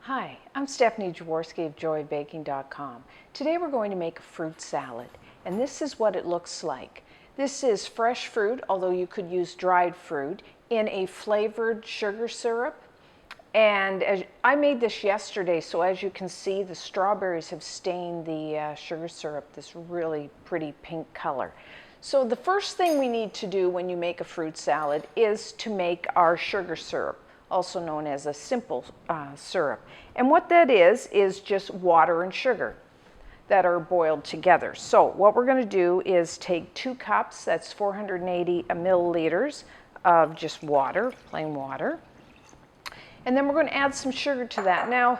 Hi, I'm Stephanie Jaworski of joybaking.com. Today we're going to make a fruit salad, and this is what it looks like. This is fresh fruit, although you could use dried fruit, in a flavored sugar syrup. And I made this yesterday, so as you can see, the strawberries have stained the sugar syrup this really pretty pink color. So the first thing we need to do when you make a fruit salad is to make our sugar syrup, also known as a simple syrup. And what that is just water and sugar that are boiled together. So what we're going to do is take 2 cups, that's 480 milliliters of just water, plain water. And then we're going to add some sugar to that. Now,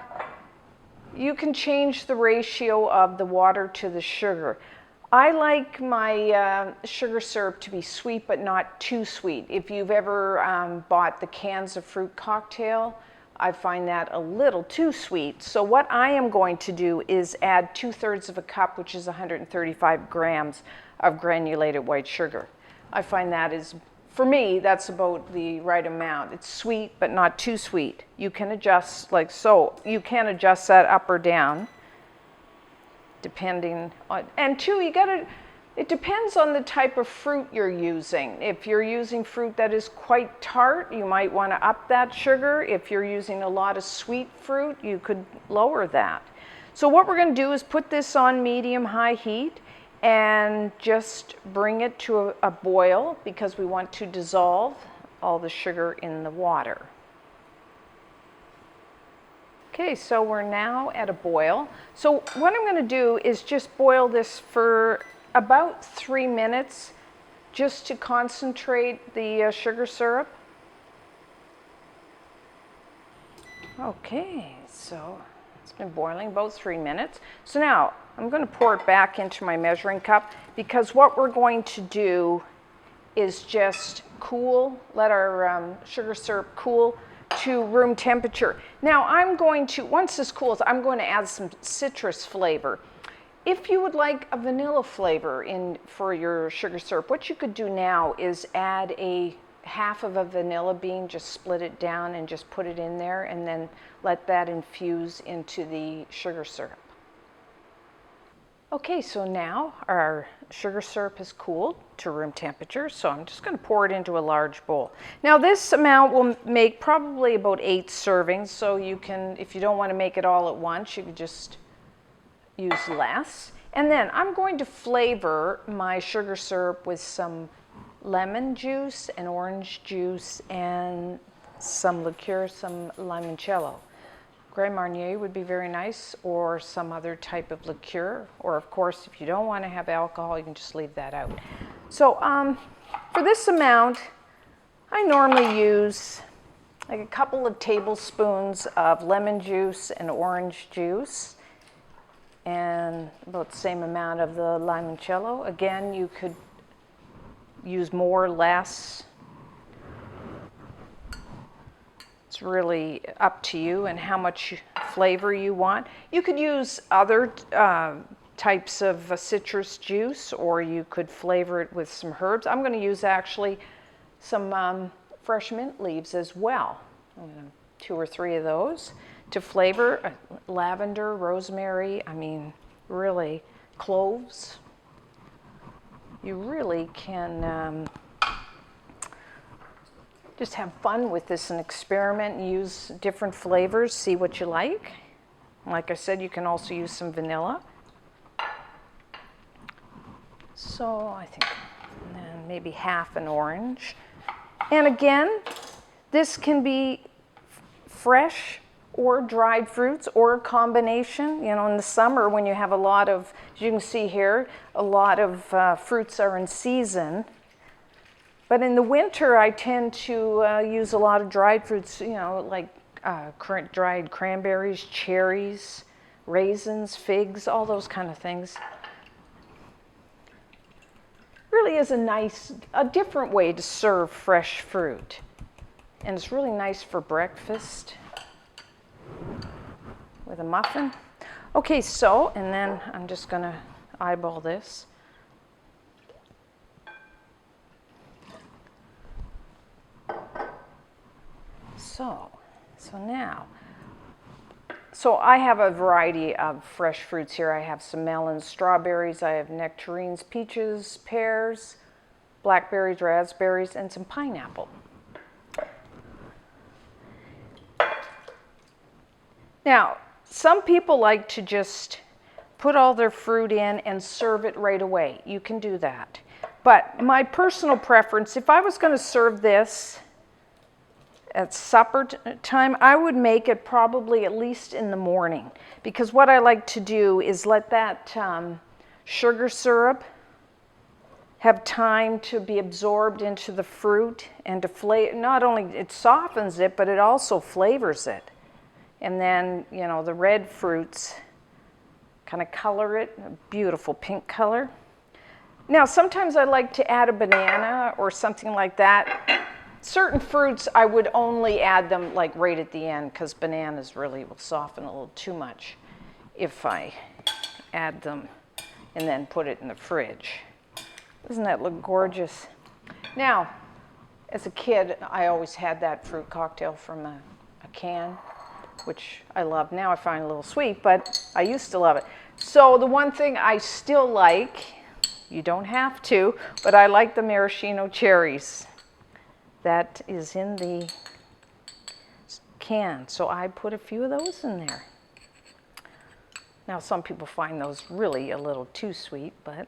you can change the ratio of the water to the sugar. I like my sugar syrup to be sweet, but not too sweet. If you've ever bought the cans of fruit cocktail, I find that a little too sweet. So what I am going to do is add 2/3 of a cup, which is 135 grams of granulated white sugar. I find that is, for me, that's about the right amount. It's sweet, but not too sweet. You can adjust like so. You can adjust that up or down, depending on, and two, it depends on the type of fruit you're using. If you're using fruit that is quite tart, you might want to up that sugar. If you're using a lot of sweet fruit, you could lower that. So what we're going to do is put this on medium-high heat and just bring it to a boil, because we want to dissolve all the sugar in the water. Okay, so we're now at a boil. So what I'm going to do is just boil this for about 3 minutes, just to concentrate the sugar syrup. Okay, so it's been boiling about 3 minutes. So now I'm going to pour it back into my measuring cup, because what we're going to do is just cool, let our sugar syrup cool to room temperature. Now I'm going to, once this cools, I'm going to add some citrus flavor. If you would like a vanilla flavor for your sugar syrup, what you could do now is add a half of a vanilla bean, just split it down and just put it in there, and then let that infuse into the sugar syrup. Okay, so now our sugar syrup has cooled to room temperature, so I'm just going to pour it into a large bowl. Now this amount will make probably about 8 servings, so you can, if you don't want to make it all at once, you can just use less. And then I'm going to flavor my sugar syrup with some lemon juice and orange juice and some liqueur, some limoncello. Grand Marnier would be very nice, or some other type of liqueur, or of course if you don't want to have alcohol, you can just leave that out. So for this amount, I normally use like a couple of tablespoons of lemon juice and orange juice, and about the same amount of the limoncello. Again, you could use more or less. It's really up to you and how much flavor you want. You could use other types of citrus juice, or you could flavor it with some herbs. I'm going to use actually some fresh mint leaves as well. 2 or 3 of those to flavor. Lavender, rosemary, I mean, really, cloves. You really can just have fun with this and experiment and use different flavors, see what you like. Like I said, you can also use some vanilla. So I think maybe half an orange. And again, this can be fresh or dried fruits, or a combination. You know, in the summer when you have a lot of, as you can see here, a lot of fruits are in season. But in the winter, I tend to use a lot of dried fruits, you know, like dried cranberries, cherries, raisins, figs, all those kind of things. Really is a different way to serve fresh fruit. And it's really nice for breakfast with a muffin. Okay, so, and then I'm just gonna eyeball this. So now, I have a variety of fresh fruits here. I have some melons, strawberries, I have nectarines, peaches, pears, blackberries, raspberries, and some pineapple. Now, some people like to just put all their fruit in and serve it right away. You can do that. But my personal preference, if I was going to serve this at supper time, I would make it probably at least in the morning, because what I like to do is let that sugar syrup have time to be absorbed into the fruit and to flavor. Not only it softens it, but it also flavors it. And then, you know, the red fruits kind of color it, a beautiful pink color. Now, sometimes I like to add a banana or something like that. Certain fruits, I would only add them like right at the end, because bananas really will soften a little too much if I add them and then put it in the fridge. Doesn't that look gorgeous? Now, as a kid, I always had that fruit cocktail from a can, which I love. Now I find a little sweet, but I used to love it. So the one thing I still like, you don't have to, but I like the maraschino cherries. That is in the can, so I put a few of those in there. Now some people find those really a little too sweet, but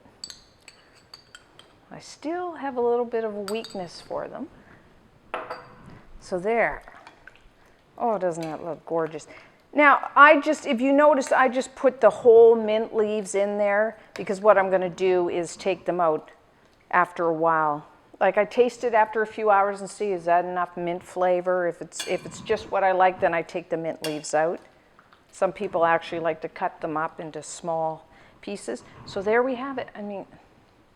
I still have a little bit of a weakness for them. So there. Oh, doesn't that look gorgeous? Now, if you notice, I just put the whole mint leaves in there, because what I'm going to do is take them out after a while. Like, I taste it after a few hours and see, is that enough mint flavor? If it's just what I like, then I take the mint leaves out. Some people actually like to cut them up into small pieces. So there we have it. I mean,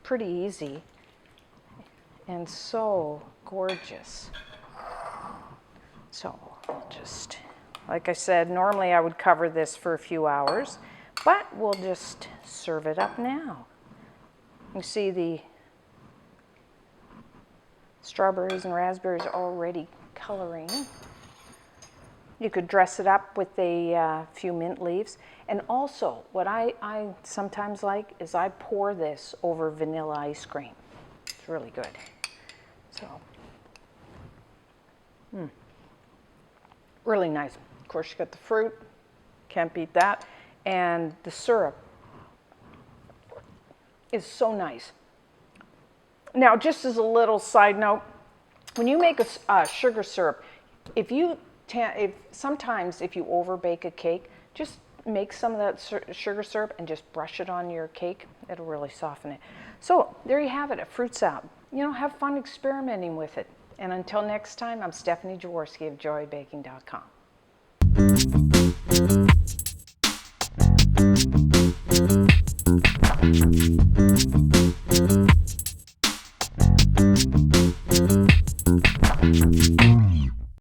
pretty easy and so gorgeous. So I'll just, like I said, normally I would cover this for a few hours, but we'll just serve it up now. You see the strawberries and raspberries already coloring. You could dress it up with a few mint leaves. And also, what I sometimes like is I pour this over vanilla ice cream. It's really good. So, really nice. Of course, you got the fruit. Can't beat that. And the syrup is so nice. Now, just as a little side note, when you make a sugar syrup, sometimes if you overbake a cake, just make some of that sugar syrup and just brush it on your cake. It'll really soften it. So there you have it, a fruit salad. You know, have fun experimenting with it. And until next time, I'm Stephanie Jaworski of joybaking.com.